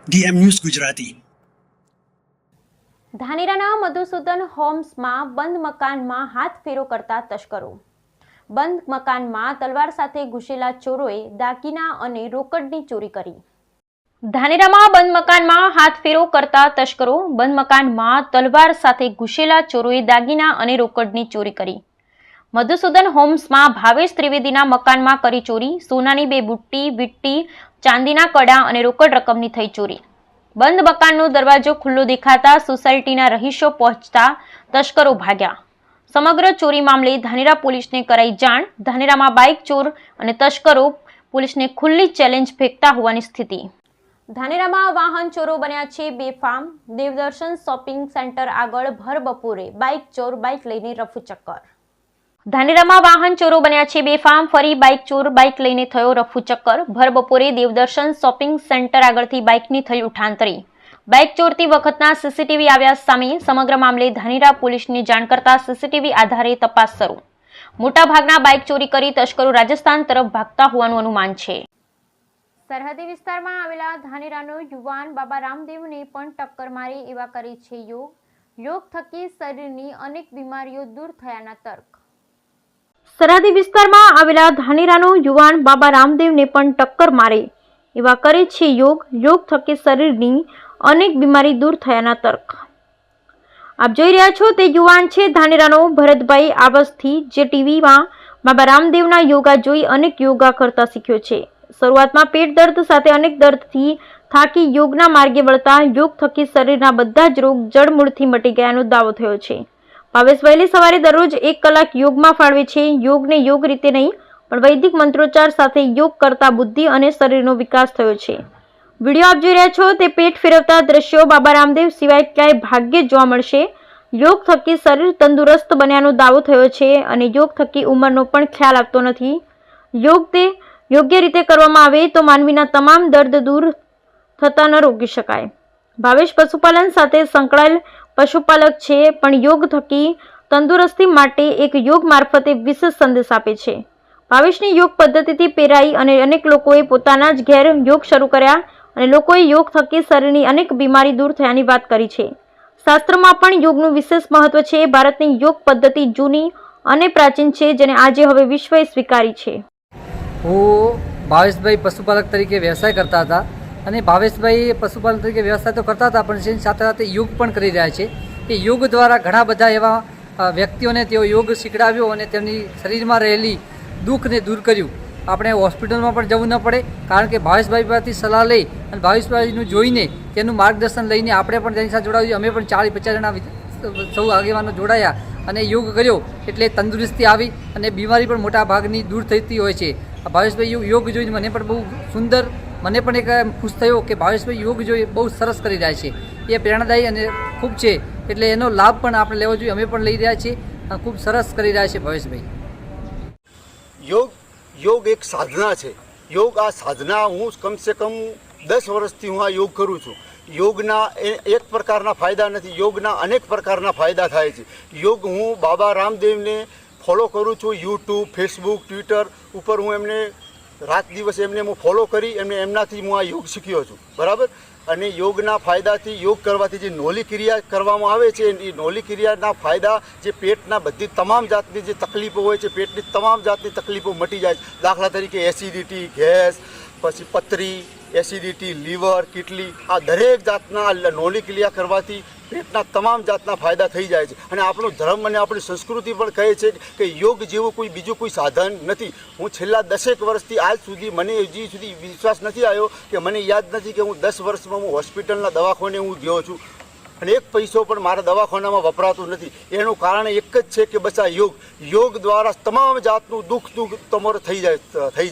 DM news Gujarati. ધાનેરાના મધુસૂદન હોમ્સમાં બંધ મકાનમાં હાથફેરો કરતા તસ્કરો। બંધ મકાનમાં તલવાર સાથે ઘૂસેલા ચોરોએ દાગીના અને રોકડની ચોરી કરી। ધાનેરામાં બંધ મકાનમાં હાથફેરો કરતા તસ્કરો। બંધ મકાનમાં તલવાર સાથે ઘૂસેલા ચોરોએ દાગીના અને રોકડની ચોરી કરી। મધુસૂદન હોમ્સમાં ભાવેશ ત્રિવેદીના મકાનમાં કરી ચોરી। સોનાની 2 બુટ્ટી, વીંટી, ચાંદીના કડા અને રોકડ રકમની થઈ ચોરી। બંધ મકાનનો દરવાજો ખુલ્લો દેખાતા સોસાયટીના રહીશો પહોંચતા તસ્કરો ભાગ્યા। સમગ્ર ચોરી મામલે ધાનેરા પોલીસને કરાઈ જાણ। ધાનેરામાં બાઇક ચોર અને તસ્કરો પોલીસને ખુલ્લી ચેલેન્જ ફેંકતા હોવાની સ્થિતિ। ધાનેરામાં વાહન ચોરો બન્યા છે બેફામ। દેવદર્શન શોપિંગ સેન્ટર આગળ ભર બપોરે બાઇક ચોર બાઇક લઈને રફુચક્કર। ધાનેરામાં વાહન ચોરો બન્યા છે બેફામ। ફરી બાઇક ચોર બાઇક લઈને થયો રફુચક્કર। ભર બપોરે દેવદર્શન શોપિંગ સેન્ટર આગળથી બાઇકની થઈ ઉઠાંતરી। બાઇક ચોરતી વખતના સીસીટીવી આવ્યા સામે। સમગ્ર મામલે ધાનેરા પોલીસને જાણ કરતા સીસીટીવી આધારે તપાસ શરૂ। મોટાભાગના બાઇક ચોરી કરી તસ્કરો રાજસ્થાન તરફ ભાગતા હોવાનું અનુમાન છે। સરહદી વિસ્તારમાં આવેલા ધાનેરાનો યુવાન બાબા રામદેવને પણ ટક્કર મારી એવા કરે છે યોગ। યોગ થકી શરીરની અનેક બીમારીઓ દૂર થયાના તર્ક। સરહદી વિસ્તારમાં આવેલા ધાનેરાનો યુવાન બાબા રામદેવને પણ ટક્કર મારે એવા કરે છે યોગ। યોગ થકી શરીરની અનેક બીમારી દૂર થયાના તર્ક। આપ જોઈ રહ્યા છો તે યુવાન છે ધાનેરાનો ભરતભાઈ આવાસથી, જે ટીવીમાં બાબા રામદેવના યોગા જોઈ અનેક યોગા કરતા શીખ્યો છે। શરૂઆતમાં પેટ દર્દ સાથે અનેક દર્દથી થાકી યોગના માર્ગે વળતા યોગ થકી શરીરના બધા જ રોગ જડમૂળથી મટી ગયાનો દાવો થયો છે। ભાવેશ વહેલી સવારે દરરોજ 1 કલાક યોગમાં ફાળવે છે। યોગને યોગ રીતે નહીં પણ વૈદિક મંત્રોચ્ચાર સાથે યોગ કરતા બુદ્ધિ અને શરીરનો વિકાસ થયો છે। વિડીયો આપ જોઈ રહ્યા છો તે પેટ ફેરવતા દ્રશ્યો બાબા રામદેવ સિવાય ક્યાંય ભાગ્યે જોવા મળશે। યોગ થકી શરીર તંદુરસ્ત બન્યાનો દાવો થયો છે અને યોગ થકી ઉંમરનો પણ ખ્યાલ આવતો નથી। યોગ તે યોગ્ય રીતે કરવામાં આવે તો માનવીના તમામ દર્દ દૂર થતા ન રોકી શકાય। ભાવેશ પશુપાલન સાથે સંકળાયેલ પશુપાલક છે, પણ યોગ થકી તંદુરસ્તી માટે એક યોગ મારફતે વિશેષ સંદેશ આપે છે। ભાવેશની યોગ પદ્ધતિથી પ્રેરાઈ અને અનેક લોકોએ પોતાના જ ઘેર યોગ શરૂ કર્યા અને લોકોએ યોગ થકી શરીરની અનેક બીમારી દૂર થયાની વાત કરી છે। શાસ્ત્રમાં પણ યોગનું વિશેષ મહત્વ છે। ભારતની યોગ પદ્ધતિ જૂની અને પ્રાચીન છે, જેને આજે હવે વિશ્વએ સ્વીકારી છે। હું ભાવેશભાઈ પશુપાલક તરીકે વ્યવસાય કરતા હતા અને ભાવેશભાઈ પશુપાલન તરીકે વ્યવસાય તો કરતા હતા, પણ તેની સાથે સાથે યોગ પણ કરી રહ્યા છે। એ યોગ દ્વારા ઘણા બધા એવા વ્યક્તિઓને તેઓ યોગ શીખડાવ્યો અને તેમની શરીરમાં રહેલી દુઃખને દૂર કર્યું। આપણે હોસ્પિટલમાં પણ જવું ન પડે, કારણ કે ભાવેશભાઈ પાસેથી સલાહ લઈ અને ભાવેશભાઈનું જોઈને તેનું માર્ગદર્શન લઈને આપણે પણ તેની સાથે જોડાવ્યું। અમે પણ 40-50 જણા સૌ આગેવાનો જોડાયા અને યોગ કર્યો એટલે તંદુરસ્તી આવી અને બીમારી પણ મોટા ભાગની દૂર થતી હોય છે। ભાવેશભાઈ યોગ જોઈને મને પણ બહુ સુંદર, મને પણ એક ખુશ થયો કે ભાવેશભાઈ યોગ જોઈ બહુ સરસ કરી રહ્યા છે। એ પ્રેરણાદાયી અને ખૂબ છે, એટલે એનો લાભ પણ આપણે લેવો જોઈએ। અમે પણ લઈ રહ્યા છીએ અને ખૂબ સરસ કરી રહ્યા છે ભાવેશભાઈ। યોગ એક સાધના છે। યોગ આ સાધના હું કમસે કમ 10 વર્ષથી હું આ યોગ કરું છું। યોગના એક પ્રકારના ફાયદા નથી, યોગના અનેક પ્રકારના ફાયદા થાય છે। યોગ હું બાબા રામદેવને ફોલો કરું છું। યુટ્યુબ, ફેસબુક, ટ્વિટર ઉપર હું એમને રાત દિવસ એમને હું ફોલો કરી એમનાથી હું આ યોગ શીખ્યો છું, બરાબર। અને યોગના ફાયદાથી, યોગ કરવાથી જે નોલી ક્રિયા કરવામાં આવે છે એ નોલી ક્રિયાના ફાયદા જે પેટના બધી તમામ જાતની જે તકલીફો હોય છે, પેટની તમામ જાતની તકલીફો મટી જાય છે। દાખલા તરીકે એસિડિટી, ગેસ, પછી પથરી, એસિડિટી, લીવર, કિડની, આ દરેક જાતના નોલી ક્રિયા કરવાથી પેટના તમામ જાતના ફાયદા થઈ જાય છે। અને આપણો ધર્મ અને આપણી સંસ્કૃતિ પણ કહે છે કે યોગ જેવું કોઈ બીજું કોઈ સાધન નથી। હું છેલ્લા 10 વર્ષથી આજ સુધી મને હજી સુધી વિશ્વાસ નથી આવ્યો કે મને યાદ નથી કે હું 10 વર્ષમાં હું હોસ્પિટલના દવાખાને હું ગયો છું અને એક પૈસો પણ મારા દવાખાનામાં વપરાતો નથી। એનું કારણ એક જ છે કે બસ આ યોગ દ્વારા તમામ જાતનું દુઃખ તમારું થઈ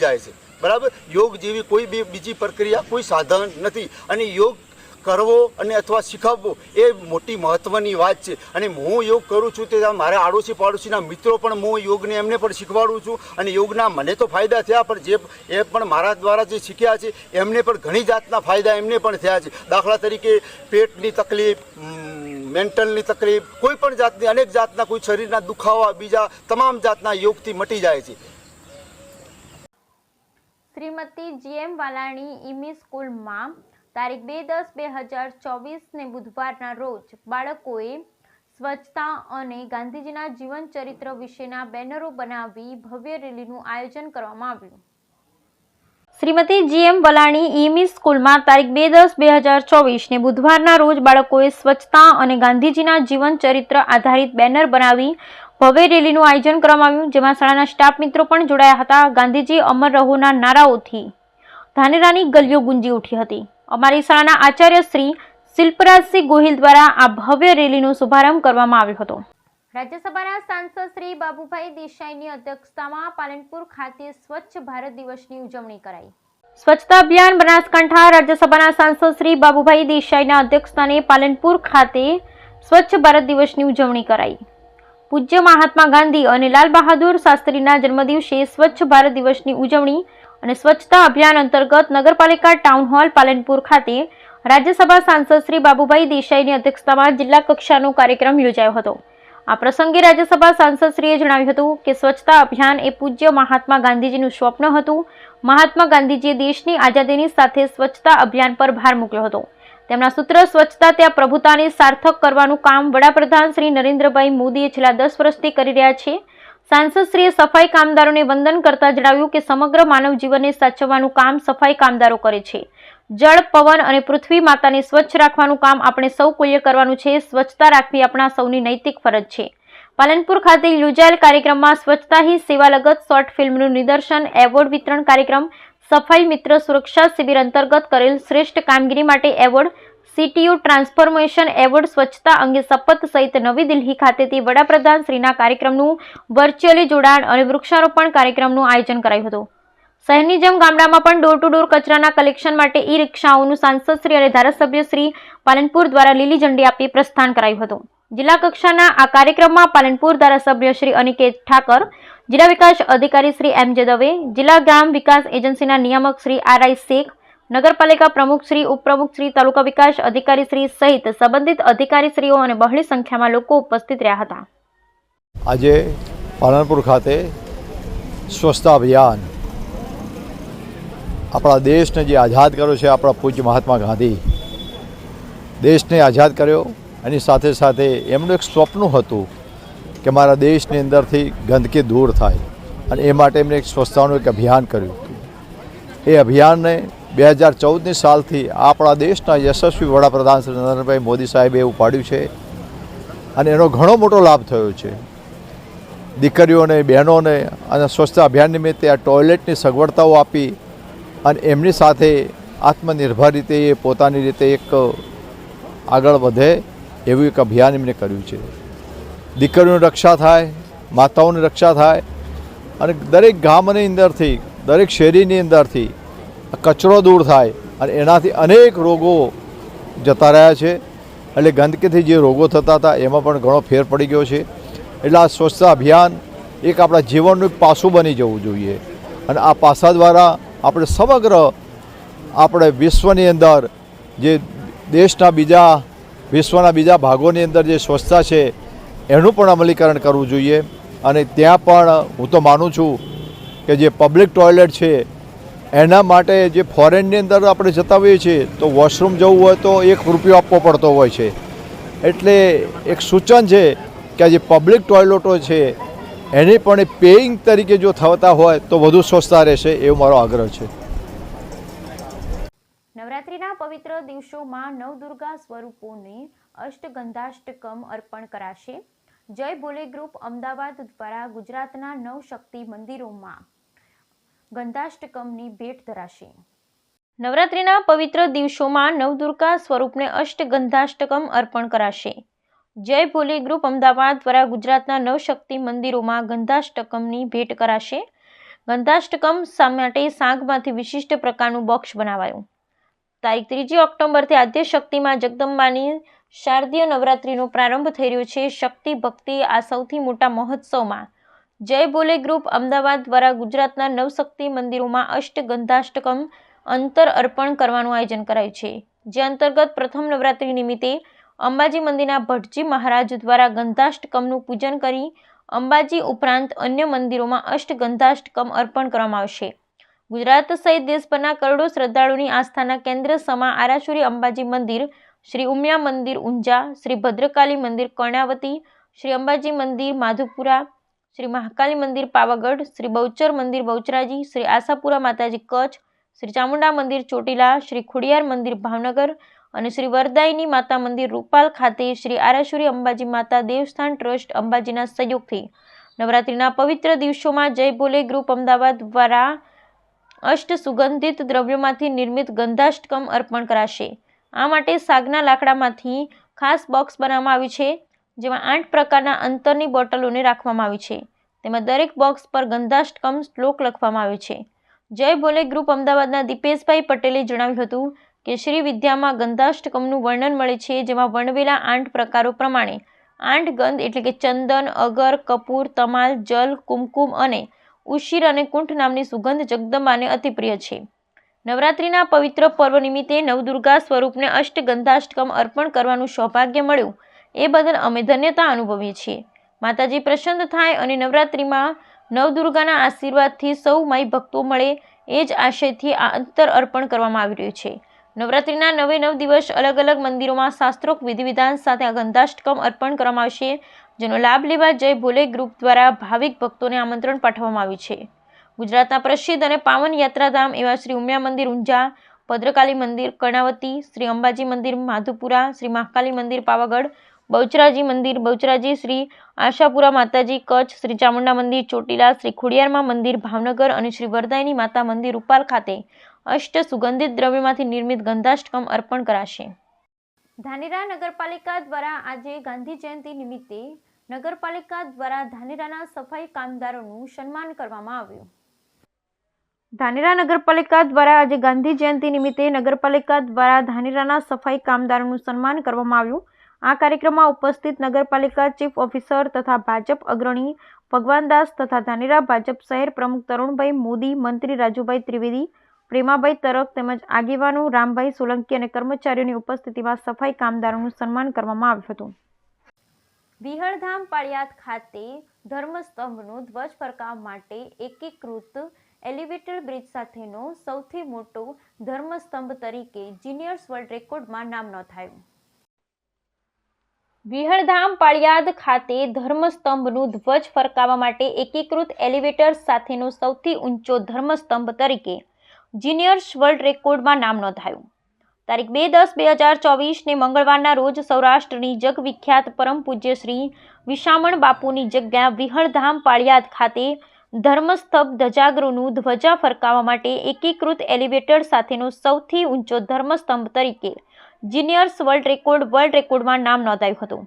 જાય છે, બરાબર। યોગ જેવી કોઈ બીજી પ્રક્રિયા, કોઈ સાધન નથી। અને યોગ કરવો અને અથવા શીખવવો એ મોટી મહત્ત્વની વાત છે। અને હું યોગ કરું છું તે મારા આડોશી પાડોશીના મિત્રો પણ હું યોગને એમને પણ શીખવાડું છું અને યોગના મને તો ફાયદા થયા, પણ એ પણ મારા દ્વારા જે શીખ્યા છે એમને પણ ઘણી જાતના ફાયદા એમને પણ થયા છે। દાખલા તરીકે પેટની તકલીફ, મેન્ટલની તકલીફ, કોઈ પણ જાતની અનેક જાતના કોઈ શરીરના દુખાવા, બીજા તમામ જાતના યોગથી મટી જાય છે। શ્રીમતી GM વાલાણી ઇમી સ્કૂલમાં તારીખ 2/10/2024 બુધવારના રોજ બાળકોએ સ્વચ્છતા અને ગાંધીજીના જીવન ચરિત્ર વિશેના બેનરો બનાવી ભવ્ય રેલીનું આયોજન કરવામાં આવ્યું. શ્રીમતી GM વલાણી EMI સ્કૂલમાં તારીખ 2/10/2024 બુધવારના રોજ બાળકોએ સ્વચ્છતા અને ગાંધીજીના જીવન ચરિત્ર આધારિત બેનર બનાવી ભવ્ય રેલીનું આયોજન કરવામાં આવ્યું, જેમાં શાળાના સ્ટાફ મિત્રો પણ જોડાયા હતા. ગાંધીજી અમર રહોના નારાઓથી ધાનેરાની ગલીઓ ગુંજી ઉઠી હતી. અમારી શાળાના આચાર્ય શ્રી શિલ્પરાજસિંહ ગોહિલ દ્વારા આ ભવ્ય રેલીનો શુભારંભ કરવામાં આવ્યો હતો. રાજ્યસભાના સાંસદ શ્રી બાબુભાઈ દેસાઈની અધ્યક્ષતામાં પાલનપુર ખાતે સ્વચ્છ ભારત દિવસની ઉજવણી કરાઈ. સ્વચ્છતા અભિયાન બનાસકાંઠા રાજ્યસભાના સાંસદ શ્રી બાબુભાઈ દેસાઈના અધ્યક્ષસ્થાને પાલનપુર ખાતે સ્વચ્છ ભારત દિવસની ઉજવણી કરાઈ. પૂજ્ય મહાત્મા ગાંધી અને લાલ બહાદુર શાસ્ત્રીના જન્મદિવસે સ્વચ્છ ભારત દિવસની ઉજવણી અને સ્વચ્છતા અભિયાન અંતર્ગત નગરપાલિકા ટાઉન હોલ પાલનપુર ખાતે રાજ્યસભા સાંસદ શ્રી બાબુભાઈ દેસાઈની અધ્યક્ષતામાં જિલ્લા કક્ષાનો કાર્યક્રમ યોજાયો હતો. આ પ્રસંગે રાજ્યસભા સાંસદશ્રીએ જણાવ્યું હતું કે સ્વચ્છતા અભિયાન એ પૂજ્ય મહાત્મા ગાંધીજીનું સ્વપ્ન હતું. મહાત્મા ગાંધીજીએ દેશની આઝાદીની સાથે સ્વચ્છતા અભિયાન પર ભાર મૂક્યો હતો. તેમના સૂત્ર સ્વચ્છતા ત્યાં પ્રભુતાને સાર્થક કરવાનું કામ વડાપ્રધાન શ્રી નરેન્દ્રભાઈ મોદીએ છેલ્લા 10 વર્ષથી કરી રહ્યા છે. સાંસદશ્રીએ સફાઈ કામદારોને વંદન કરતા જણાવ્યું કે સમગ્ર માનવ જીવનને સાચવવાનું કામ સફાઈ કામદારો કરે છે. જળ, પવન અને પૃથ્વી માતાને સ્વચ્છ રાખવાનું કામ આપણે સૌ કોઈએ કરવાનું છે. સ્વચ્છતા રાખવી આપણા સૌની નૈતિક ફરજ છે. પાલનપુર ખાતે યોજાયેલ કાર્યક્રમમાં સ્વચ્છતા હી સેવા લગત શોર્ટ ફિલ્મનું નિદર્શન, એવોર્ડ વિતરણ કાર્યક્રમ, સફાઈ મિત્ર સુરક્ષા શિબિર અંતર્ગત કરેલ શ્રેષ્ઠ કામગીરી માટે એવોર્ડ, CTU ટ્રાન્સફોર્મેશન એવોર્ડ, સ્વચ્છતા અંગે શપથ સહિત નવી દિલ્હી ખાતેથી વડાપ્રધાન શ્રીના કાર્યક્રમનું વર્ચ્યુઅલી જોડાણ અને વૃક્ષારોપણ કાર્યક્રમનું આયોજન કરાયું હતું. શહેરની જેમ ગામડામાં પણ ડોર ટુ ડોર કચરાના કલેક્શન માટે ઈ-રિક્ષાઓનું સાંસદશ્રી અને ધારાસભ્યશ્રી પાલનપુર દ્વારા લીલી ઝંડી આપી પ્રસ્થાન કરાયું હતું. જિલ્લા કક્ષાના આ કાર્યક્રમમાં પાલનપુર ધારાસભ્ય શ્રી અનિકેત ઠાકર, જિલ્લા વિકાસ અધિકારી શ્રી M. J. દવે, જિલ્લા ગ્રામ વિકાસ એજન્સીના નિયામક શ્રી R. I. શેખ, નગરપાલિકા પ્રમુખ શ્રી, ઉપપ્રમુખ શ્રી, તાલુકા વિકાસ અધિકારી શ્રી સહિત સંબંધિત અધિકારીશ્રીઓ અને બહોળી સંખ્યામાં લોકો ઉપસ્થિત રહ્યા હતા. આજે પાલનપુર ખાતે સ્વચ્છતા અભિયાન આપણા દેશને જે આઝાદ કર્યો છે, આપણા પૂજ્ય મહાત્મા ગાંધી દેશને આઝાદ કર્યો. એની સાથે સાથે એમનું એક સ્વપ્ન હતું કે મારા દેશની અંદરથી ગંદકી દૂર થાય અને એ માટે એમણે એક સ્વચ્છતાનું એક અભિયાન કર્યું. એ અભિયાનને 2014ની સાલથી આપણા દેશના યશસ્વી વડાપ્રધાન શ્રી નરેન્દ્રભાઈ મોદી સાહેબે ઉપાડ્યું છે અને એનો ઘણો મોટો લાભ થયો છે. દીકરીઓને, બહેનોને અને સ્વચ્છતા અભિયાન નિમિત્તે આ ટોયલેટની સગવડતાઓ આપી અને એમની સાથે આત્મનિર્ભર રીતે એ પોતાની રીતે એક આગળ વધે એવું એક અભિયાન એમણે કર્યું છે. દીકરીઓની રક્ષા થાય, માતાઓની રક્ષા થાય અને દરેક ગામની અંદરથી, દરેક શેરીની અંદરથી કચરો દૂર થાય અને એનાથી અનેક રોગો જતા રહ્યા છે. એટલે ગંદકીથી જે રોગો થતા હતા એમાં પણ ઘણો ફેર પડી ગયો છે. એટલે આ સ્વચ્છતા અભિયાન એક આપણા જીવનનું એક પાસું બની જવું જોઈએ અને આ પાસા દ્વારા આપણે સમગ્ર આપણે વિશ્વની અંદર જે વિશ્વના બીજા ભાગોની અંદર જે સ્વચ્છતા છે એનું પણ અમલીકરણ કરવું જોઈએ. અને ત્યાં પણ હું તો માનું છું કે જે પબ્લિક ટોયલેટ છે એના માટે જે ફોરેનની અંદર આપણે જતા હોઈએ છીએ તો વોશરૂમ જવું હોય તો ₹1 આપવો પડતો હોય છે. એટલે એક સૂચન છે કે આ જે પબ્લિક ટોયલેટો છે એની પણ પેઇંગ તરીકે જો થતા હોય તો વધુ સ્વચ્છતા રહેશે એવો મારો આગ્રહ છે. નવરાત્રિના પવિત્ર દિવસોમાં નવદુર્ગા સ્વરૂપોને અષ્ટગંધાષ્ટકમ અર્પણ કરાશે. જય બોલે ગ્રુપ અમદાવાદ દ્વારા ગુજરાતના 9 શક્તિ મંદિરોમાં ગંધાષ્ટકમની ભેટ ધરાશે. નવરાત્રિના પવિત્ર દિવસોમાં નવદુર્ગા સ્વરૂપને અષ્ટગંધાષ્ટકમ અર્પણ કરાશે. જય ભોલે ગ્રુપ અમદાવાદ દ્વારા ગુજરાતના 9 શક્તિ મંદિરોમાં ગંધાષ્ટકમની ભેટ કરાશે. ગંધાષ્ટકમ માટે સાંગમાંથી વિશિષ્ટ પ્રકારનું બોક્સ બનાવાયું. તારીખ 3 ઓક્ટોબરથી આદ્ય શક્તિમાં જગદંબાની શારદીય નવરાત્રિનો પ્રારંભ થઈ રહ્યો છે. શક્તિ ભક્તિ આ સૌથી મોટા મહોત્સવમાં જય બોલે ગ્રુપ અમદાવાદ દ્વારા ગુજરાતના 9 શક્તિ મંદિરોમાં અષ્ટગંધાષ્ટકમ અંતર અર્પણ કરવાનું આયોજન કરાયું છે. જે અંતર્ગત પ્રથમ નવરાત્રિ નિમિત્તે અંબાજી મંદિરના ભટ્ટજી મહારાજ દ્વારા ગંધાષ્ટકમનું પૂજન કરી અંબાજી ઉપરાંત અન્ય મંદિરોમાં અષ્ટગંધાષ્ટકમ અર્પણ કરવામાં આવશે. ગુજરાત સહિત દેશભરના કરોડો શ્રદ્ધાળુની આસ્થાના કેન્દ્ર સમા આરાસુરી અંબાજી મંદિર, શ્રી ઉમિયા મંદિર ઊંઝા, શ્રી ભદ્રકાલી મંદિર કર્ણાવતી, શ્રી અંબાજી મંદિર માધુપુરા, શ્રી મહાકાલી મંદિર પાવાગઢ, શ્રી બહુચર મંદિર બહુચરાજી, શ્રી આશાપુરા માતાજી કચ્છ, શ્રી ચામુંડા મંદિર ચોટીલા, શ્રી ખોડિયાર મંદિર ભાવનગર અને શ્રી વરદાયની માતા મંદિર રૂપાલ ખાતે શ્રી આરાસુરી અંબાજી માતા દેવસ્થાન ટ્રસ્ટ અંબાજીના સહયોગથી નવરાત્રિના પવિત્ર દિવસોમાં જય ભોલે ગ્રુપ અમદાવાદ દ્વારા અષ્ટ સુગંધિત દ્રવ્યોમાંથી નિર્મિત ગંધાષ્ટકમ અર્પણ કરાશે. આ માટે સાગના લાકડામાંથી ખાસ બોક્સ બનાવવામાં આવ્યું છે, જેમાં 8 પ્રકારના અંતરની બોટલોને રાખવામાં આવી છે. તેમાં દરેક બોક્સ પર ગંધાષ્ટકમ શ્લોક લખવામાં આવ્યો છે. જય ભોલે ગ્રુપ અમદાવાદના દીપેશભાઈ પટેલે જણાવ્યું હતું કે શ્રી વિદ્યામાં ગંધાષ્ટકમનું વર્ણન મળે છે, જેમાં વર્ણવેલા 8 પ્રકારો પ્રમાણે 8 ગંધ એટલે કે ચંદન, અગર, કપૂર, તમાલ, જલ, કુમકુમ અને ઉશીર અને કુંઠ નામની સુગંધ જગદંબાને અતિપ્રિય છે. નવરાત્રિના પવિત્ર પર્વ નિમિત્તે નવદુર્ગા સ્વરૂપને અષ્ટગંધાષ્ટકમ અર્પણ કરવાનું સૌભાગ્ય મળ્યું એ બદલ અમે ધન્યતા અનુભવીએ છીએ. માતાજી પ્રસન્ન થાય અને નવરાત્રિમાં નવદુર્ગાના આશીર્વાદથી સૌ માઈ ભક્તો મળે એ જ આશયથી આ અંતર અર્પણ કરવામાં આવી રહ્યું છે. નવરાત્રિના 9 દિવસ અલગ અલગ મંદિરોમાં શાસ્ત્રોક્ત વિધિ વિધાન સાથે આ ગંધાષ્ટકમ અર્પણ કરવામાં આવશે, જેનો લાભ લેવા જય ભોલે ગ્રુપ દ્વારા ભાવિક ભક્તોને આમંત્રણ પાઠવવામાં આવ્યું છે. ગુજરાતના પ્રસિદ્ધ અને પાવન યાત્રાધામ એવા શ્રી ઉમિયા મંદિર ઊંઝા, ભદ્રકાલી મંદિર કર્ણાવતી, શ્રી અંબાજી મંદિર માધુપુરા, શ્રી મહાકાલી મંદિર પાવાગઢ, બહુચરાજી મંદિર બહુચરાજી, શ્રી આશાપુરા માતાજી કચ્છ, શ્રી ચામુંડા મંદિર ચોટીલા, શ્રી ખોડિયારમાં મંદિર ભાવનગર અને શ્રી વરદાયની માતા મંદિર રૂપાલ ખાતે અષ્ટ સુગંધિત દ્રવ્યમાંથી નિર્મિત ગંધાષ્ટકમ અર્પણ કરાશે. ધાનેરા નગરપાલિકા દ્વારા આજે ગાંધી જયંતિ નિમિત્તે નગરપાલિકા દ્વારા ધાનેરાના સફાઈ કામદારોનું સન્માન કરવામાં આવ્યું. ધાનેરા નગરપાલિકા દ્વારા આજે ગાંધી જયંતિ નિમિત્તે નગરપાલિકા દ્વારા ધાનેરાના સફાઈ કામદારોનું સન્માન કરવામાં આવ્યું. આ કાર્યક્રમમાં ઉપસ્થિત નગરપાલિકા ચીફ ઓફિસર તથા ભાજપ અગ્રણી ભગવાનદાસ તથા ધાનેરા ભાજપ શહેર પ્રમુખ તરુણભાઈ મોદી, મંત્રી રાજુભાઈ ત્રિવેદી, પ્રેમાભાઈ તરક તેમજ આગેવાનો રામભાઈ સોલંકી અને કર્મચારીઓની ઉપસ્થિતિમાં સફાઈ કામદારોનું સન્માન કરવામાં આવ્યું હતું. વિહળધામ પાળિયાદ ખાતે ધર્મસ્તંભનો ધ્વજ ફરકાવવા માટે એકીકૃત એલિવેટર બ્રિજ સાથેનો સૌથી મોટો ધર્મસ્તંભ તરીકે જીનિયર્સ વર્લ્ડ રેકોર્ડમાં નામ નોંધાયું. વિહળધામ પાળિયાદ ખાતે ધર્મસ્તંભનું ધ્વજ ફરકાવવા માટે એકીકૃત એલિવેટર સાથેનો સૌથી ઊંચો ધર્મસ્તંભ તરીકે જીનિયર્સ વર્લ્ડ રેકોર્ડમાં નામ નોંધાયું. તારીખ 2/10/2024 મંગળવારના રોજ સૌરાષ્ટ્રની જગવિખ્યાત પરમ પૂજ્ય શ્રી વિશામણ બાપુની જગ્યા વિહળધામ પાળિયાદ ખાતે ધર્મસ્તંભ ધજાગૃહનું ધ્વજા ફરકાવવા માટે એકીકૃત એલિવેટર સાથેનો સૌથી ઊંચો ધર્મસ્તંભ તરીકે જીનિયર્સ વર્લ્ડ રેકોર્ડમાં નામ નોંધાયું હતું.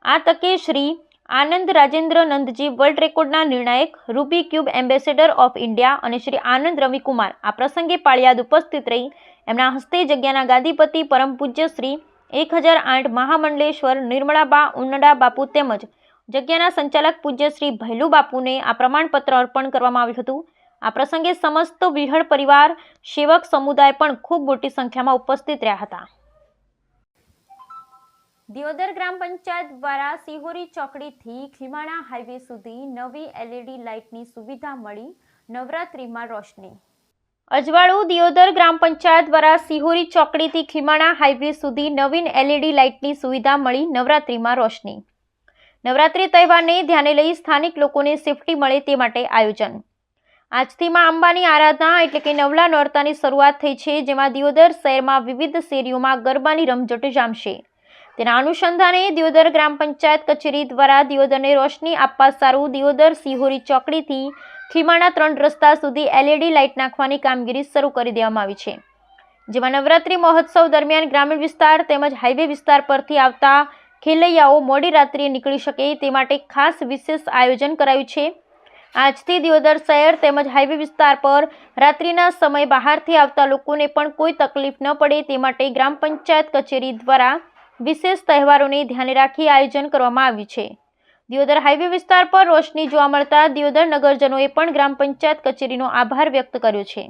આ તકે શ્રી આનંદ રાજેન્દ્ર નંદજી વર્લ્ડ રેકોર્ડના નિર્ણાયક, Ruby cube ambassador of India અને શ્રી આનંદ રવિકુમાર આ પ્રસંગે પાળિયાદ ઉપસ્થિત રહી એમના હસ્તે જગ્યાના ગાદીપતિ પરમ પૂજ્ય શ્રી 1008 મહામંડલેશ્વર નિર્મળાબા ઉનડા બાપુ તેમજ જગ્યાના સંચાલક પૂજ્ય શ્રી ભૈલુ બાપુને આ પ્રમાણપત્ર અર્પણ કરવામાં આવ્યું હતું. આ પ્રસંગે સમસ્ત વિહળ પરિવાર, સેવક સમુદાય પણ ખૂબ મોટી સંખ્યામાં ઉપસ્થિત રહ્યા હતા. દિયોદર ગ્રામ પંચાયત દ્વારા સિહોરી ચોકડીથી ખીમાણા હાઈવે સુધી નવી એલઈડી લાઇટની સુવિધા મળી, નવરાત્રિમાં રોશની. અજવાળું દિયોદર ગ્રામ પંચાયત દ્વારા સિહોરી ચોકડીથી ખીમાણા હાઈવે સુધી નવીન એલઈડી લાઇટની સુવિધા મળી, નવરાત્રિમાં રોશની. નવરાત્રિ તહેવારને ધ્યાને લઈ સ્થાનિક લોકોને સેફટી મળે તે માટે આયોજન. આજથી માં અંબાની આરાધના એટલે કે નવલા નોરતાની શરૂઆત થઈ છે, જેમાં દિયોદર શહેરમાં વિવિધ શેરીઓમાં ગરબાની રમઝટ જામશે. તેના અનુસંધાને દિયોદર ગ્રામ પંચાયત કચેરી દ્વારા દિયોદરને રોશની આપવા સારું દિયોદર સિહોરી ચોકડીથી ખીમાણા 3 રસ્તા સુધી એલઈડી લાઇટ નાખવાની કામગીરી શરૂ કરી દેવામાં આવી છે, જેમાં નવરાત્રિ મહોત્સવ દરમિયાન ગ્રામીણ વિસ્તાર તેમજ હાઈવે વિસ્તાર પરથી આવતા ખેલૈયાઓ મોડી રાત્રિએ નીકળી શકે તે માટે ખાસ વિશેષ આયોજન કરાયું છે. આજથી દિયોદર શહેર તેમજ હાઈવે વિસ્તાર પર રાત્રિના સમયે બહારથી આવતા લોકોને પણ કોઈ તકલીફ ન પડે તે માટે ગ્રામ પંચાયત કચેરી દ્વારા વિશેષ તહેવારોને ધ્યાને રાખી આયોજન કરવામાં આવ્યું છે. દિયોદર હાઈવે વિસ્તાર પર રોશની જોવા મળતા દિયોદર નગરજનોએ પણ ગ્રામ પંચાયત કચેરીનો આભાર વ્યક્ત કર્યો છે.